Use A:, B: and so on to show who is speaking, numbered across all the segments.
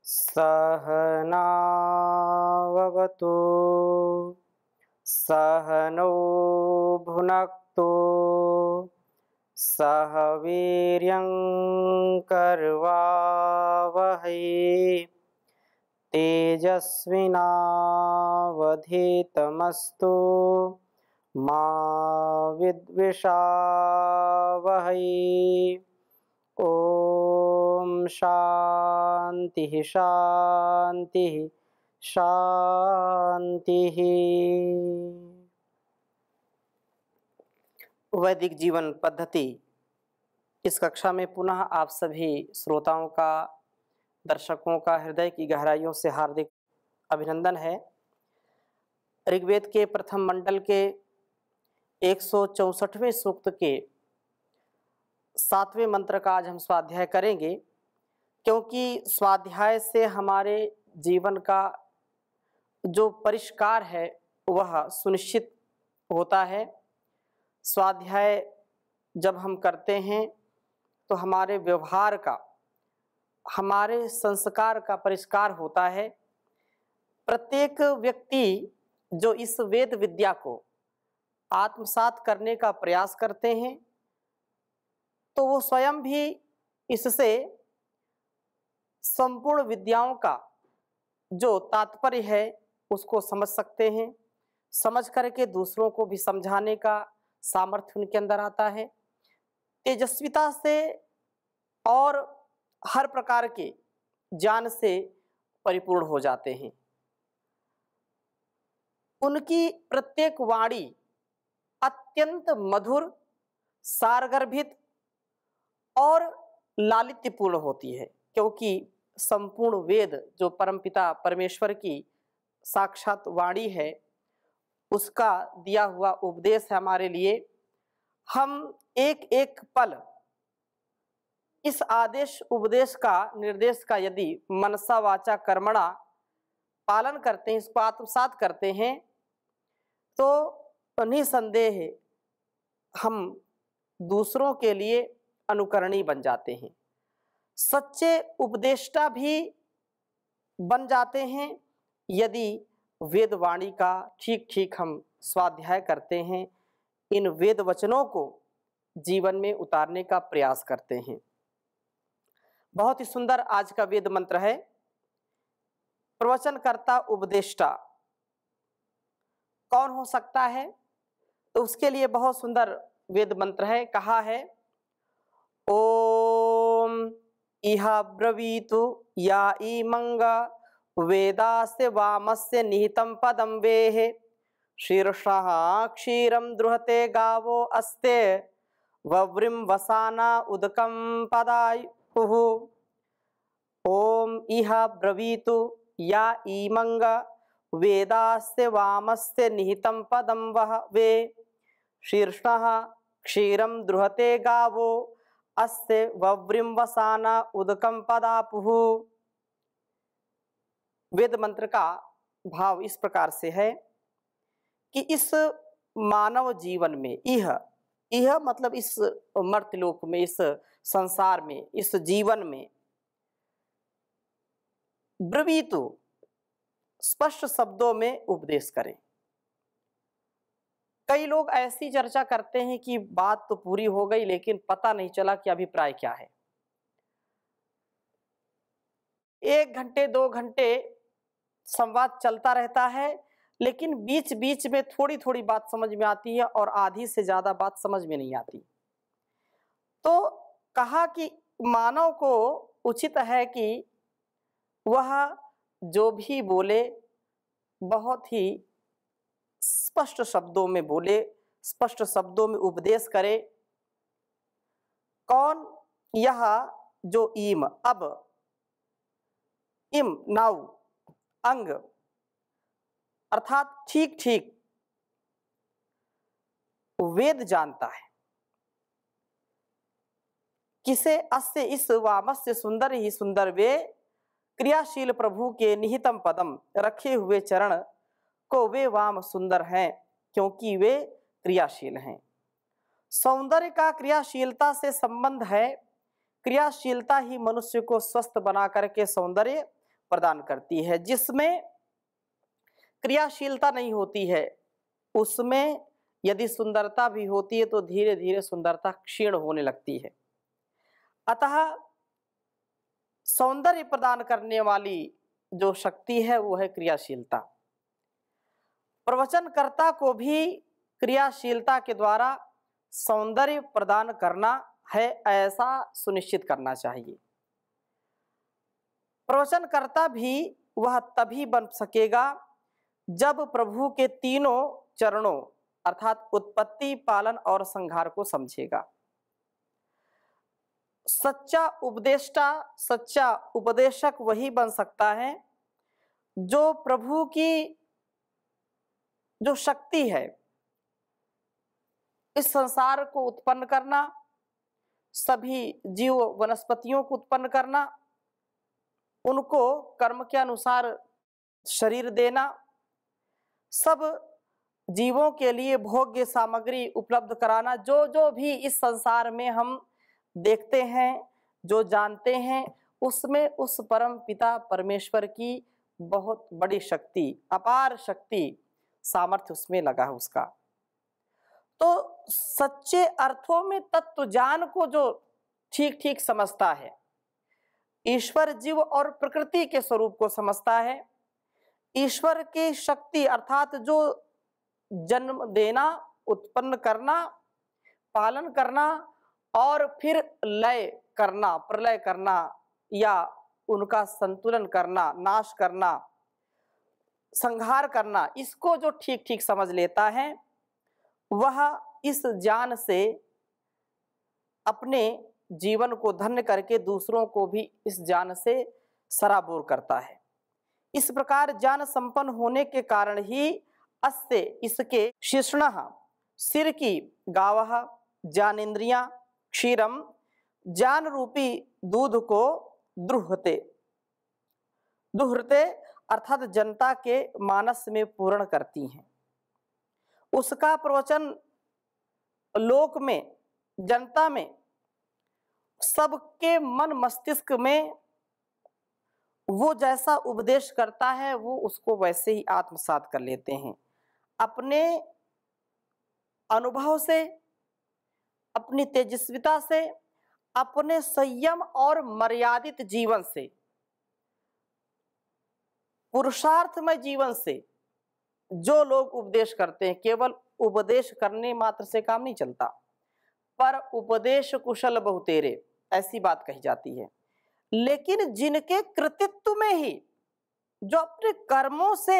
A: सहनाववतु सहनौ भुनक्तु सह वीर्यं करवावहै तेजस्विनावधीतमस्तु मा विद्विषावहै। ओम शांति शांति शांति। वैदिक जीवन पद्धति इस कक्षा में पुनः आप सभी श्रोताओं का, दर्शकों का हृदय की गहराइयों से हार्दिक अभिनंदन है। ऋग्वेद के प्रथम मंडल के 164वें सूक्त के 7वें मंत्र का आज हम स्वाध्याय करेंगे, क्योंकि स्वाध्याय से हमारे जीवन का जो परिष्कार है वह सुनिश्चित होता है। स्वाध्याय जब हम करते हैं तो हमारे व्यवहार का, हमारे संस्कार का परिष्कार होता है। प्रत्येक व्यक्ति जो इस वेद विद्या को आत्मसात करने का प्रयास करते हैं तो वो स्वयं भी इससे संपूर्ण विद्याओं का जो तात्पर्य है उसको समझ सकते हैं। समझ करके दूसरों को भी समझाने का सामर्थ्य उनके अंदर आता है। तेजस्विता से और हर प्रकार के ज्ञान से परिपूर्ण हो जाते हैं। उनकी प्रत्येक वाणी अत्यंत मधुर, सारगर्भित और लालित्यपूर्ण होती है, क्योंकि संपूर्ण वेद जो परमपिता परमेश्वर की साक्षात वाणी है उसका दिया हुआ उपदेश है हमारे लिए। हम एक एक पल इस आदेश उपदेश का, निर्देश का यदि मनसा वाचा कर्मणा पालन करते हैं, इसको आत्मसात करते हैं तो निसंदेह हम दूसरों के लिए अनुकरणीय बन जाते हैं, सच्चे उपदेष्टा भी बन जाते हैं यदि वेद वाणी का ठीक ठीक हम स्वाध्याय करते हैं, इन वेद वचनों को जीवन में उतारने का प्रयास करते हैं। बहुत ही सुंदर आज का वेद मंत्र है। प्रवचनकर्ता उपदेष्टा कौन हो सकता है, तो उसके लिए बहुत सुंदर वेद मंत्र है। कहा है, ओम इह ब्रवीतु या ईमंग वेदास्य वामस्य निहितं पदं वेः शीर्षः क्षीरं द्रुहते गावो अस्ते वव्रिं वसाना उदकं पदायुः। ओम इह ब्रवीतु या ईमंग वेदास्य वामस्य निहितं पदं वह वे शीर्षः क्षीरं द्रुहते गावो अस्ते वव्रिं वसाना उदकं पदापुः। वेद मंत्र का भाव इस प्रकार से है कि इस मानव जीवन में, यह मतलब इस मर्त्यलोक में, इस संसार में, इस जीवन में ब्रवीतु स्पष्ट शब्दों में उपदेश करें। कई लोग ऐसी चर्चा करते हैं कि बात तो पूरी हो गई लेकिन पता नहीं चला कि अभिप्राय क्या है। 1 घंटे 2 घंटे संवाद चलता रहता है, लेकिन बीच बीच में थोड़ी थोड़ी बात समझ में आती है और आधी से ज्यादा बात समझ में नहीं आती। तो कहा कि मानव को उचित है कि वह जो भी बोले बहुत ही स्पष्ट शब्दों में बोले, स्पष्ट शब्दों में उपदेश करे। कौन? यह जो ईम, अब, इम नाउ, अंग, अर्थात ठीक ठीक वेद जानता है। किसे? अस्य इस वामस्य सुंदर ही सुंदर वे क्रियाशील प्रभु के निहितम पदम, रखे हुए चरण को वे वाम सुंदर हैं क्योंकि वे क्रियाशील हैं। सौंदर्य का क्रियाशीलता से संबंध है। क्रियाशीलता ही मनुष्य को स्वस्थ बना करके सौंदर्य प्रदान करती है। जिसमें क्रियाशीलता नहीं होती है, उसमें यदि सुंदरता भी होती है तो धीरे धीरे सुंदरता क्षीण होने लगती है। अतः सौंदर्य प्रदान करने वाली जो शक्ति है वो है क्रियाशीलता। प्रवचनकर्ता को भी क्रियाशीलता के द्वारा सौंदर्य प्रदान करना है, ऐसा सुनिश्चित करना चाहिए। प्रवचनकर्ता भी वह तभी बन सकेगा जब प्रभु के तीनों चरणों अर्थात उत्पत्ति, पालन और संहार को समझेगा। सच्चा उपदेष्टा, सच्चा उपदेशक वही बन सकता है जो प्रभु की जो शक्ति है, इस संसार को उत्पन्न करना, सभी जीव वनस्पतियों को उत्पन्न करना, उनको कर्म के अनुसार शरीर देना, सब जीवों के लिए भोग्य सामग्री उपलब्ध कराना, जो जो भी इस संसार में हम देखते हैं, जो जानते हैं, उसमें उस परम पिता परमेश्वर की बहुत बड़ी शक्ति, अपार शक्ति, सामर्थ्य उसमें लगा है उसका। तो सच्चे अर्थों में तत्व ज्ञान को जो ठीक ठीक समझता है, ईश्वर, जीव और प्रकृति के स्वरूप को समझता है, ईश्वर की शक्ति अर्थात जो जन्म देना, उत्पन्न करना, पालन करना और फिर लय करना, प्रलय करना या उनका संतुलन करना, नाश करना, संहार करना, इसको जो ठीक ठीक समझ लेता है वह इस ज्ञान से अपने जीवन को धन्य करके दूसरों को भी इस ज्ञान से सराबोर करता है। इस प्रकार ज्ञान संपन्न होने के कारण ही अस्य इसके शीर्षणः सिर की गावः ज्ञानेन्द्रियां क्षीरम ज्ञान रूपी दूध को दुहते दुहते अर्थात जनता के मानस में पूर्ण करती हैं। उसका प्रवचन लोक में, जनता में, सबके मन मस्तिष्क में वो जैसा उपदेश करता है वो उसको वैसे ही आत्मसात कर लेते हैं। अपने अनुभव से, अपनी तेजस्विता से, अपने संयम और मर्यादित जीवन से, पुरुषार्थमय जीवन से जो लोग उपदेश करते हैं, केवल उपदेश करने मात्र से काम नहीं चलता, पर उपदेश कुशल बहुतेरे, ऐसी बात कही जाती है। लेकिन जिनके कृतित्व में ही, जो अपने कर्मों से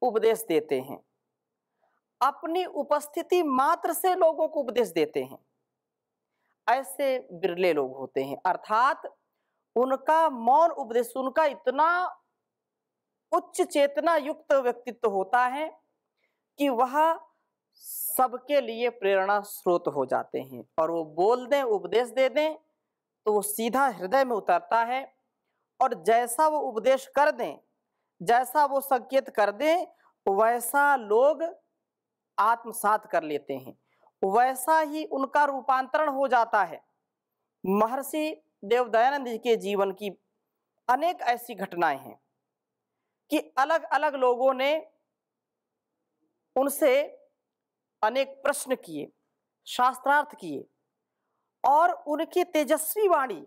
A: उपदेश देते हैं, अपनी उपस्थिति मात्र से लोगों को उपदेश देते हैं, ऐसे बिरले लोग होते हैं। अर्थात उनका मौन उपदेश, उनका इतना उच्च चेतना युक्त व्यक्तित्व होता है कि वह सबके लिए प्रेरणा स्रोत हो जाते हैं। और वो बोल दें, उपदेश दे दें तो वो सीधा हृदय में उतरता है, और जैसा वो उपदेश कर दें, जैसा वो संकेत कर दें, वैसा लोग आत्मसात कर लेते हैं, वैसा ही उनका रूपांतरण हो जाता है। महर्षि देवदयानंद जी के जीवन की अनेक ऐसी घटनाएं हैं कि अलग अलग लोगों ने उनसे अनेक प्रश्न किए, शास्त्रार्थ किए, और उनकी तेजस्वी वाणी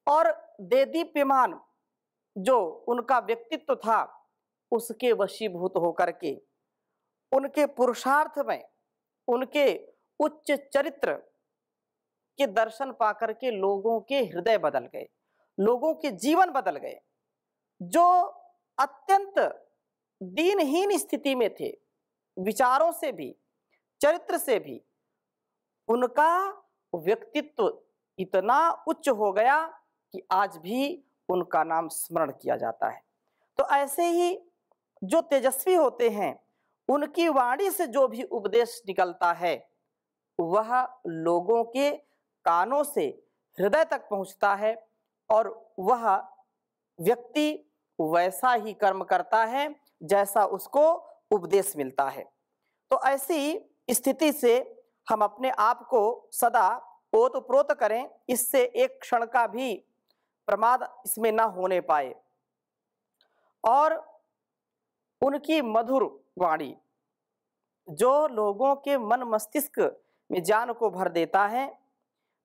A: और देदीप्यमान जो उनका व्यक्तित्व था, उसके वशीभूत होकर के, उनके पुरुषार्थ में, उनके उच्च चरित्र के दर्शन पाकर के लोगों के हृदय बदल गए, लोगों के जीवन बदल गए। जो अत्यंत दीनहीन स्थिति में थे, विचारों से भी, चरित्र से भी, उनका व्यक्तित्व इतना उच्च हो गया कि आज भी उनका नाम स्मरण किया जाता है। तो ऐसे ही जो तेजस्वी होते हैं, उनकी वाणी से जो भी उपदेश निकलता है वह लोगों के कानों से हृदय तक पहुंचता है, और वह व्यक्ति वैसा ही कर्म करता है जैसा उसको उपदेश मिलता है। तो ऐसी स्थिति से हम अपने आप को सदा ओतप्रोत करें, इससे एक क्षण का भी प्रमाद इसमें ना होने पाए। और उनकी मधुर वाणी जो लोगों के मन मस्तिष्क में ज्ञान को भर देता है,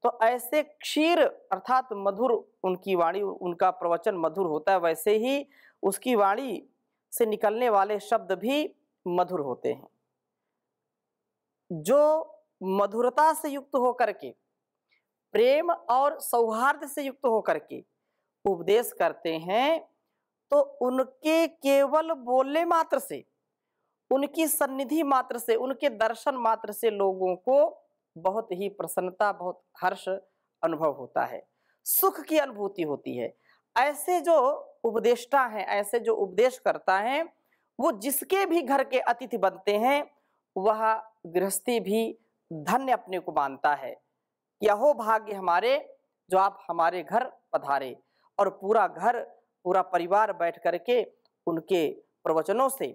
A: तो ऐसे क्षीर अर्थात मधुर उनकी वाणी, उनका प्रवचन मधुर होता है, वैसे ही उसकी वाणी से निकलने वाले शब्द भी मधुर होते हैं। जो मधुरता से युक्त होकर के, प्रेम और सौहार्द से युक्त होकर के उपदेश करते हैं, तो उनके केवल बोलने मात्र से, उनकी सन्निधि मात्र से, उनके दर्शन मात्र से लोगों को बहुत ही प्रसन्नता, बहुत हर्ष अनुभव होता है, सुख की अनुभूति होती है। ऐसे जो उपदेष्टा हैं, ऐसे जो उपदेश करता है, वो जिसके भी घर के अतिथि बनते हैं, वह गृहस्थी भी धन्य अपने को मानता है। यहो भाग्य हमारे जो आप हमारे घर पधारे, और पूरा घर, पूरा परिवार बैठ करके उनके प्रवचनों से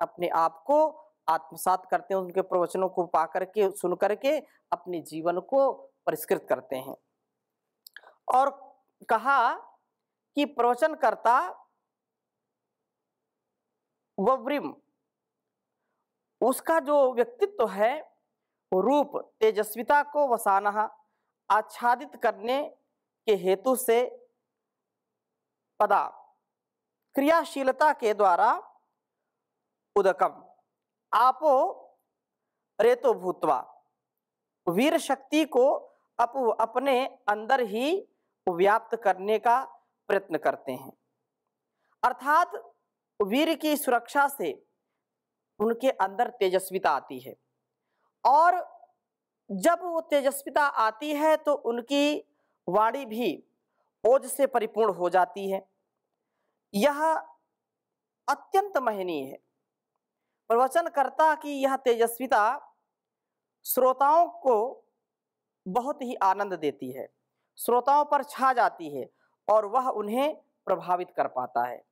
A: अपने आप को आत्मसात करते हैं, उनके प्रवचनों को पा करके, सुन करके अपने जीवन को परिष्कृत करते हैं। और कहा कि प्रवचनकर्ता वव्रिम, उसका जो व्यक्तित्व है, रूप तेजस्विता को वसाना, आच्छादित करने के हेतु से पदा, क्रियाशीलता के द्वारा उदकम आपो रेतो भूतवा, वीर शक्ति को अपने अंदर ही व्याप्त करने का प्रयत्न करते हैं। अर्थात वीर की सुरक्षा से उनके अंदर तेजस्विता आती है, और जब वो तेजस्विता आती है तो उनकी वाणी भी ओज से परिपूर्ण हो जाती है। यह अत्यंत महनीय है। प्रवचनकर्ता की यह तेजस्विता श्रोताओं को बहुत ही आनंद देती है, श्रोताओं पर छा जाती है, और वह उन्हें प्रभावित कर पाता है।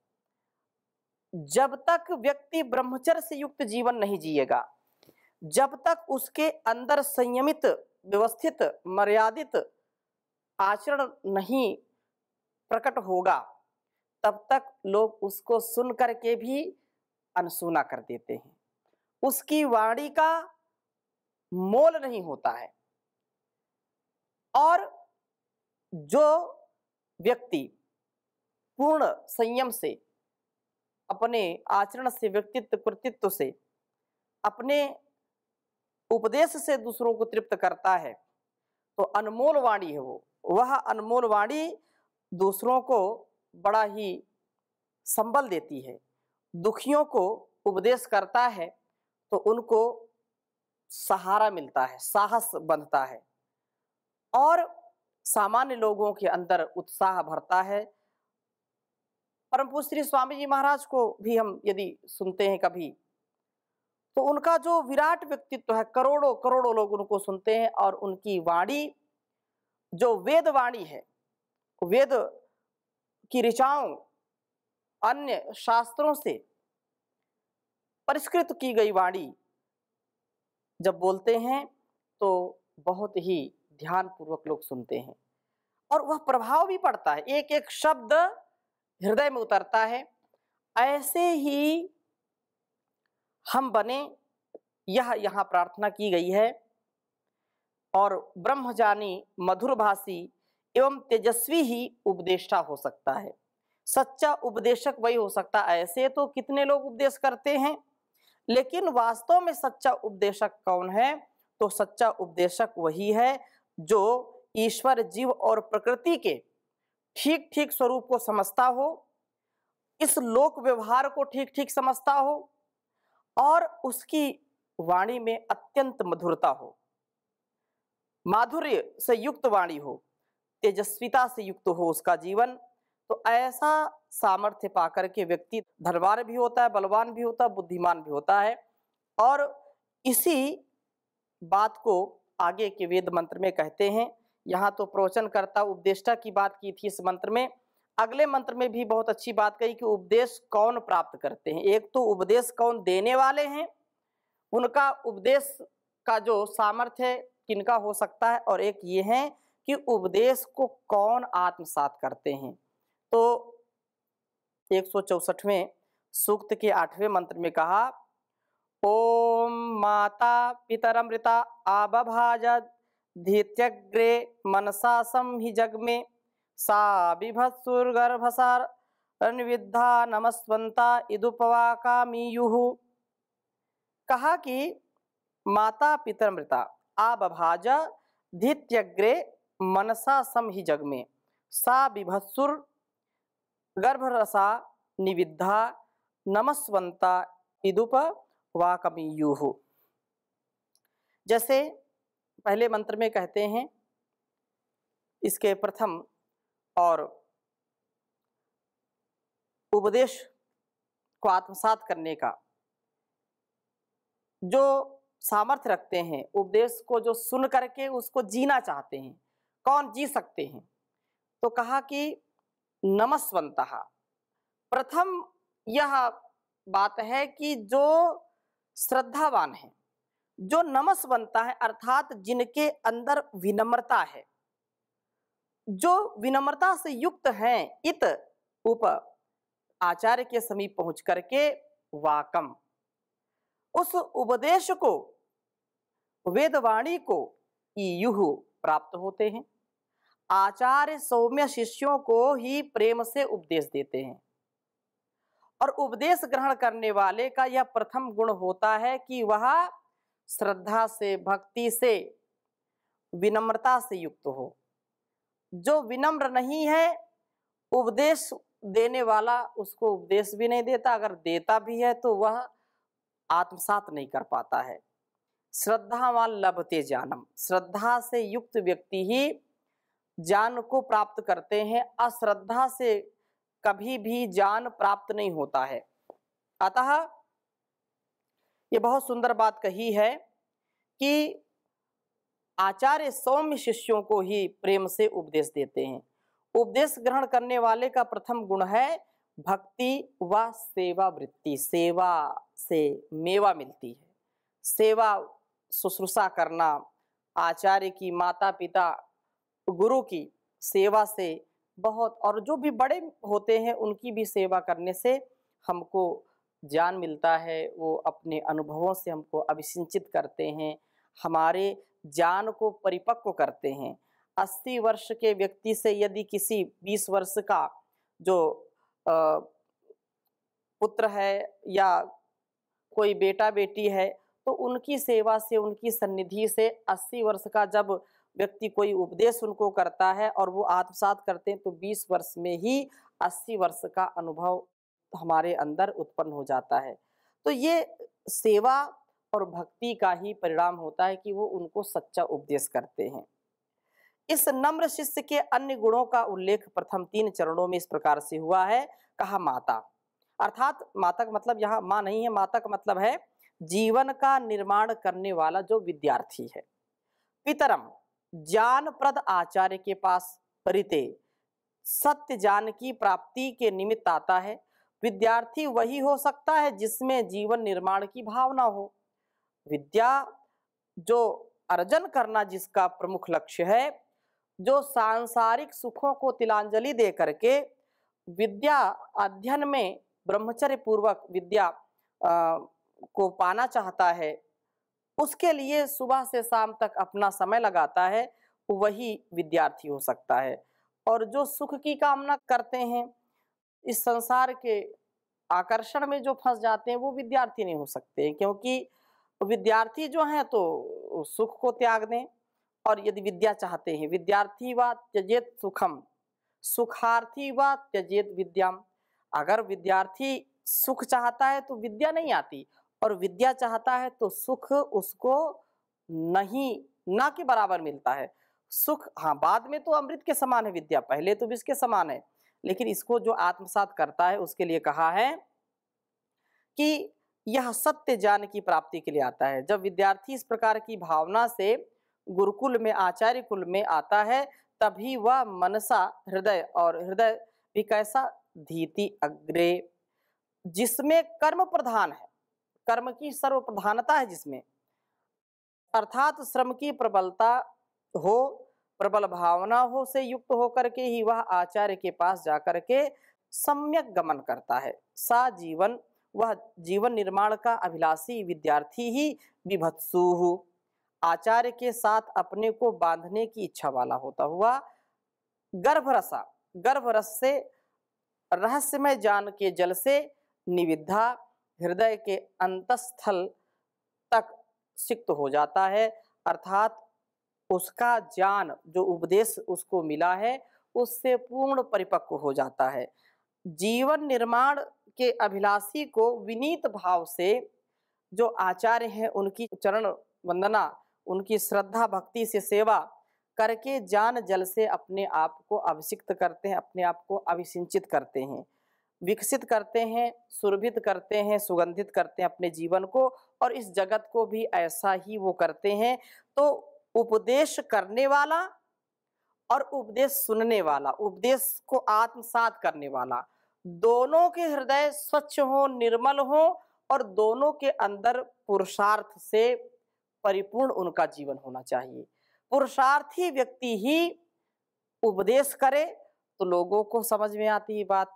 A: जब तक व्यक्ति ब्रह्मचर्य से युक्त जीवन नहीं जिएगा, जब तक उसके अंदर संयमित, व्यवस्थित, मर्यादित आचरण नहीं प्रकट होगा, तब तक लोग उसको सुन करके भी अनसुना कर देते हैं। उसकी वाणी का मोल नहीं होता है। और जो व्यक्ति पूर्ण संयम से, अपने आचरण से, व्यक्तित्व कृतित्व से, अपने उपदेश से दूसरों को तृप्त करता है, तो अनमोल वाणी है वो। वह अनमोल वाणी दूसरों को बड़ा ही संबल देती है। दुखियों को उपदेश करता है तो उनको सहारा मिलता है, साहस बंधता है, और सामान्य लोगों के अंदर उत्साह भरता है। परम पूज्य श्री स्वामी जी महाराज को भी हम यदि सुनते हैं कभी, तो उनका जो विराट व्यक्तित्व है, करोड़ों करोड़ों लोग उनको सुनते हैं, और उनकी वाणी जो वेद वाणी है, वेद की ऋचाओं, अन्य शास्त्रों से परिष्कृत की गई वाणी जब बोलते हैं तो बहुत ही ध्यान पूर्वक लोग सुनते हैं, और वह प्रभाव भी पड़ता है, एक एक शब्द हृदय में उतरता है। ऐसे ही हम बने, यह यहाँ प्रार्थना की गई है। और ब्रह्मजानी, मधुरभाषी एवं तेजस्वी ही उपदेष्टा हो सकता है। सच्चा उपदेशक वही हो सकता है। ऐसे तो कितने लोग उपदेश करते हैं, लेकिन वास्तव में सच्चा उपदेशक कौन है? तो सच्चा उपदेशक वही है जो ईश्वर, जीव और प्रकृति के ठीक ठीक स्वरूप को समझता हो, इस लोक व्यवहार को ठीक ठीक समझता हो, और उसकी वाणी में अत्यंत मधुरता हो, माधुर्य से युक्त वाणी हो, तेजस्विता से युक्त हो उसका जीवन। तो ऐसा सामर्थ्य पाकर के व्यक्ति धनवान भी होता है, बलवान भी होता है, बुद्धिमान भी होता है। और इसी बात को आगे के वेद मंत्र में कहते हैं। यहाँ तो प्रवचनकर्ता उपदेष्टा की बात की थी इस मंत्र में। अगले मंत्र में भी बहुत अच्छी बात कही कि उपदेश कौन प्राप्त करते हैं। एक तो उपदेश कौन देने वाले हैं, उनका उपदेश का जो सामर्थ्य है किनका हो सकता है, और एक ये है कि उपदेश को कौन आत्मसात करते हैं। तो 164वें सूक्त के 8वें मंत्र में कहा, ओम माता पितरमृता आबभाजत धीत्यग्रे मनसा संहि जगमे सा बिभत्सुर्गर्भसार अन्विद्धा नमस्वंता इदुपवाकामीयुः। कहा कि माता पितरमृता आबभाज धीत्यग्रे मनसा संहि जगमे सा बिभत्सुर गर्भरसा निविद्धा नमस्वंता इदुप वाकमीयुः। जैसे पहले मंत्र में कहते हैं, इसके प्रथम और उपदेश को आत्मसात करने का जो सामर्थ्य रखते हैं, उपदेश को जो सुन करके उसको जीना चाहते हैं, कौन जी सकते हैं? तो कहा कि नमस्वंतः, प्रथम यह बात है कि जो श्रद्धावान है, जो नमस्वंता है, अर्थात जिनके अंदर विनम्रता है, जो विनम्रता से युक्त हैं, इत उप आचार्य के समीप पहुंच करके वाकम, उस उपदेश को, वेदवाणी को ईयुः प्राप्त होते हैं। आचार्य सौम्य शिष्यों को ही प्रेम से उपदेश देते हैं और उपदेश ग्रहण करने वाले का यह प्रथम गुण होता है कि वह श्रद्धा से, भक्ति से, विनम्रता से युक्त हो। जो विनम्र नहीं है, उपदेश देने वाला उसको उपदेश भी नहीं देता, अगर देता भी है तो वह आत्मसात नहीं कर पाता है। श्रद्धावान लभते ज्ञानम, श्रद्धा से युक्त व्यक्ति ही ज्ञान को प्राप्त करते हैं, अश्रद्धा से कभी भी ज्ञान प्राप्त नहीं होता है। अतः ये बहुत सुंदर बात कही है कि आचार्य सौम्य शिष्यों को ही प्रेम से उपदेश देते हैं। उपदेश ग्रहण करने वाले का प्रथम गुण है भक्ति व सेवा वृत्ति। सेवा से मेवा मिलती है, सेवा शुश्रूषा करना, आचार्य की, माता पिता, गुरु की सेवा से बहुत, और जो भी बड़े होते हैं उनकी भी सेवा करने से हमको ज्ञान मिलता है। वो अपने अनुभवों से हमको अभिसिंचित करते हैं, हमारे ज्ञान को परिपक्व करते हैं। 80 वर्ष के व्यक्ति से यदि किसी 20 वर्ष का जो पुत्र है या कोई बेटा बेटी है, तो उनकी सेवा से, उनकी सन्निधि से 80 वर्ष का जब व्यक्ति कोई उपदेश उनको करता है और वो आत्मसात करते हैं, तो 20 वर्ष में ही 80 वर्ष का अनुभव हमारे अंदर उत्पन्न हो जाता है। तो ये सेवा और भक्ति का ही परिणाम होता है कि वो उनको सच्चा उपदेश करते हैं। इस नम्र शिष्य के अन्य गुणों का उल्लेख प्रथम 3 चरणों में इस प्रकार से हुआ है। कहा माता, अर्थात माता का मतलब यहाँ माँ नहीं है, माता का मतलब है जीवन का निर्माण करने वाला जो विद्यार्थी है। पितरम, ज्ञानप्रद आचार्य के पास परिते, सत्य ज्ञान की प्राप्ति के निमित्त आता है। विद्यार्थी वही हो सकता है जिसमें जीवन निर्माण की भावना हो। विद्या जो अर्जन करना जिसका प्रमुख लक्ष्य है, जो सांसारिक सुखों को तिलांजलि दे करके विद्या अध्ययन में ब्रह्मचर्य पूर्वक विद्या को पाना चाहता है, उसके लिए सुबह से शाम तक अपना समय लगाता है, वही विद्यार्थी हो सकता है। और जो सुख की कामना करते हैं, इस संसार के आकर्षण में जो फंस जाते हैं, वो विद्यार्थी नहीं हो सकते हैं, क्योंकि विद्यार्थी जो हैं तो सुख को त्याग दें। और यदि विद्या चाहते हैं, विद्यार्थी व त्यजेत सुखम, सुखार्थी व त्यजेत विद्याम। अगर विद्यार्थी सुख चाहता है तो विद्या नहीं आती, और विद्या चाहता है तो सुख उसको नहीं, ना के बराबर मिलता है। सुख हाँ बाद में तो अमृत के समान है विद्या, पहले तो विष के समान है, लेकिन इसको जो आत्मसात करता है उसके लिए कहा है कि यह सत्य ज्ञान की प्राप्ति के लिए आता है। जब विद्यार्थी इस प्रकार की भावना से गुरुकुल में, आचार्य कुल में आता है, तभी वह मनसा, हृदय, और हृदय भी कैसा, धीति अग्रे, जिसमें कर्म प्रधान है, कर्म की सर्व प्रधानता है जिसमें, अर्थात श्रम की प्रबलता हो, प्रबल भावना हो से युक्त होकर के ही वह आचार्य के पास जाकर के सम्यक गमन करता है। सा जीवन, वह जीवन निर्माण का अभिलाषी विद्यार्थी ही विभत्सुः, आचार्य के साथ अपने को बांधने की इच्छा वाला होता हुआ गर्भरसा, गर्भरस से रहस्यमय ज्ञान के जल से निविद्धा हृदय के अंतस्थल तक सिक्त हो जाता है, अर्थात उसका ज्ञान जो उपदेश उसको मिला है उससे पूर्ण परिपक्व हो जाता है। जीवन निर्माण के अभिलाषी को विनीत भाव से जो आचार्य हैं उनकी चरण वंदना, उनकी श्रद्धा भक्ति से सेवा करके ज्ञान जल से अपने आप को अभिषिक्त करते हैं, अपने आप को अभिसिंचित करते हैं, विकसित करते हैं, सुरभित करते हैं, सुगंधित करते हैं अपने जीवन को, और इस जगत को भी ऐसा ही वो करते हैं। तो उपदेश करने वाला और उपदेश सुनने वाला, उपदेश को आत्मसात करने वाला, दोनों के हृदय स्वच्छ हो, निर्मल हो, और दोनों के अंदर पुरुषार्थ से परिपूर्ण उनका जीवन होना चाहिए। पुरुषार्थी व्यक्ति ही उपदेश करे तो लोगों को समझ में आती है बात,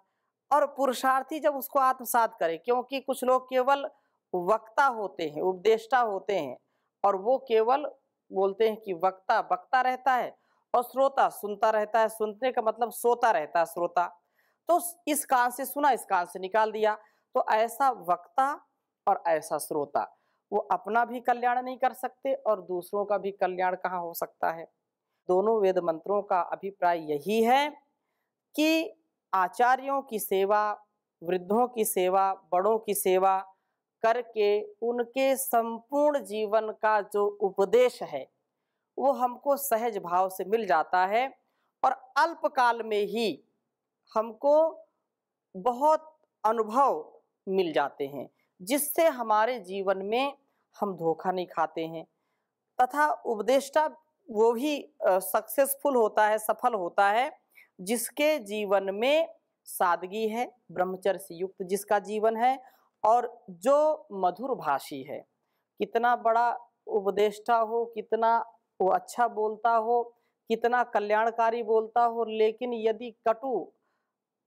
A: और पुरुषार्थी जब उसको आत्मसात करे, क्योंकि कुछ लोग केवल वक्ता होते हैं, उपदेष्टा होते हैं, और वो केवल बोलते हैं कि वक्ता वक्ता रहता है और श्रोता सुनता रहता है। सुनने का मतलब सोता रहता है श्रोता, तो इस कान से सुना, इस कान से निकाल दिया। तो ऐसा वक्ता और ऐसा श्रोता वो अपना भी कल्याण नहीं कर सकते और दूसरों का भी कल्याण कहाँ हो सकता है। दोनों वेद मंत्रों का अभिप्राय यही है कि आचार्यों की सेवा, वृद्धों की सेवा, बड़ों की सेवा करके उनके संपूर्ण जीवन का जो उपदेश है वो हमको सहज भाव से मिल जाता है, और अल्पकाल में ही हमको बहुत अनुभव मिल जाते हैं, जिससे हमारे जीवन में हम धोखा नहीं खाते हैं, तथा उपदेष्टा वो भी सक्सेसफुल होता है, सफल होता है, जिसके जीवन में सादगी है, ब्रह्मचर्य से युक्त जिसका जीवन है, और जो मधुर भाषी है। कितना बड़ा उपदेष्टा हो, कितना वो अच्छा बोलता हो, कितना कल्याणकारी बोलता हो, लेकिन यदि कटु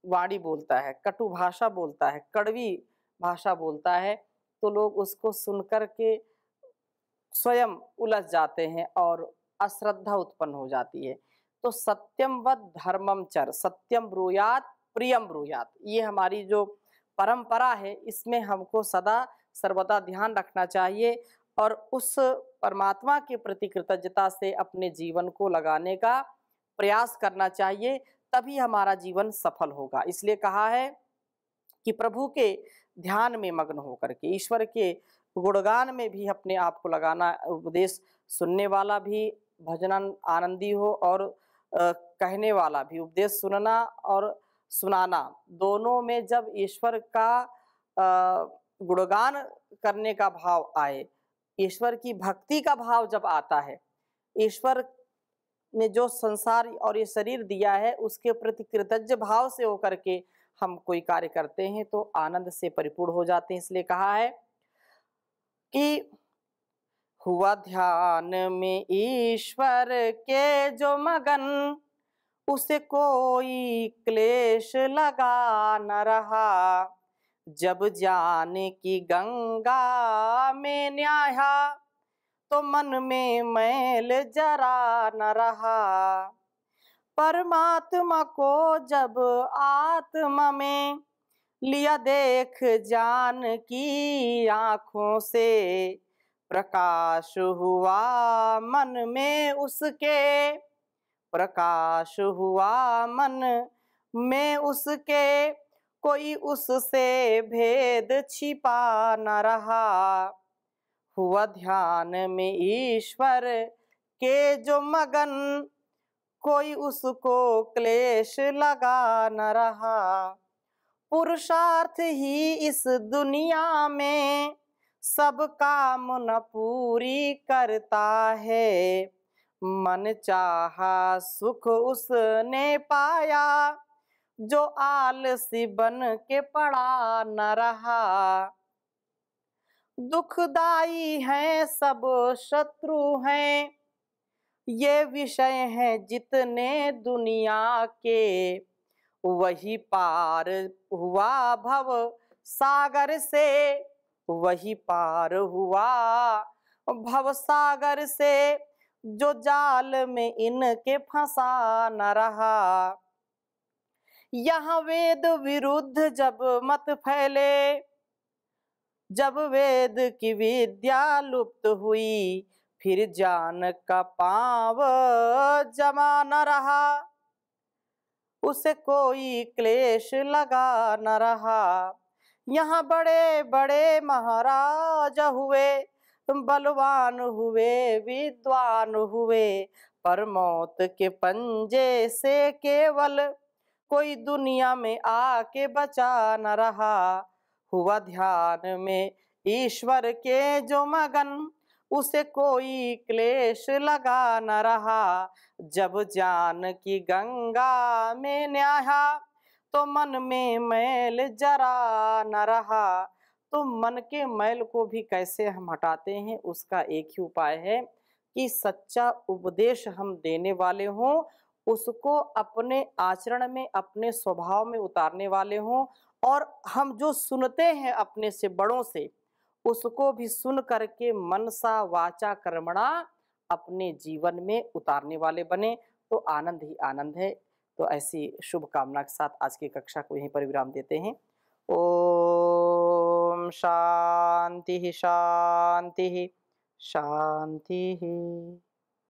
A: वाणी बोलता है, कटु भाषा बोलता है, कड़वी भाषा बोलता है, तो लोग उसको सुनकर के स्वयं उलझ जाते हैं और अश्रद्धा उत्पन्न हो जाती है। तो सत्यम वद धर्मम चर, सत्यम ब्रूयात प्रियम ब्रूयात, ये हमारी जो परंपरा है इसमें हमको सदा सर्वदा ध्यान रखना चाहिए और उस परमात्मा के प्रति कृतज्ञता से अपने जीवन को लगाने का प्रयास करना चाहिए, तभी हमारा जीवन सफल होगा। इसलिए कहा है कि प्रभु के ध्यान में मग्न होकर के, ईश्वर के गुणगान में भी अपने आप को लगाना। उपदेश सुनने वाला भी भजन आनंदी हो और कहने वाला भी, उपदेश सुनना और सुनाना दोनों में जब ईश्वर का गुणगान करने का भाव आए, ईश्वर की भक्ति का भाव जब आता है, ईश्वर ने जो संसार और ये शरीर दिया है उसके प्रति कृतज्ञ भाव से होकर के हम कोई कार्य करते हैं तो आनंद से परिपूर्ण हो जाते हैं। इसलिए कहा है कि हुआ ध्यान में ईश्वर के जो मगन, उसे कोई क्लेश लगा न रहा। जब ज्ञान की गंगा में न्याया, तो मन में मैल जरा न रहा। परमात्मा को जब आत्मा में लिया देख जान की आँखों से, प्रकाश हुआ मन में उसके, प्रकाश हुआ मन में उसके, कोई उससे भेद छिपा न रहा। हुआ ध्यान में ईश्वर के जो मगन, कोई उसको क्लेश लगा न रहा। पुरुषार्थ ही इस दुनिया में सब काम न पूरी करता है। मन चाहा सुख उसने पाया, जो आलसी बन के पड़ा न रहा। दुखदाई हैं सब शत्रु हैं, ये विषय हैं जितने दुनिया के, वही पार हुआ भव सागर से, वही पार हुआ भव सागर से, जो जाल में इनके फंसा न रहा। यहाँ वेद विरुद्ध जब मत फैले, जब वेद की विद्या लुप्त हुई, फिर जान का पांव जमा न रहा, उसे कोई क्लेश लगा न रहा। यहाँ बड़े बड़े महाराज हुए, बलवान हुए, विद्वान हुए, पर मौत के पंजे से केवल कोई दुनिया में आके बचा न रहा। हुआ ध्यान में ईश्वर के जो मगन, उसे कोई क्लेश लगा न रहा। जब जान की गंगा में न्याहा, तो मन में मैल जरा न रहा। तो मन के मैल को भी कैसे हम हटाते हैं, उसका एक ही उपाय है कि सच्चा उपदेश हम देने वाले हों, उसको अपने आचरण में, अपने स्वभाव में उतारने वाले हों, और हम जो सुनते हैं अपने से बड़ों से, उसको भी सुन करके मनसा वाचा कर्मणा अपने जीवन में उतारने वाले बने, तो आनंद ही आनंद है। तो ऐसी शुभ कामना के साथ आज की कक्षा को यहीं पर विराम देते हैं। ओम शांति शांति शांति।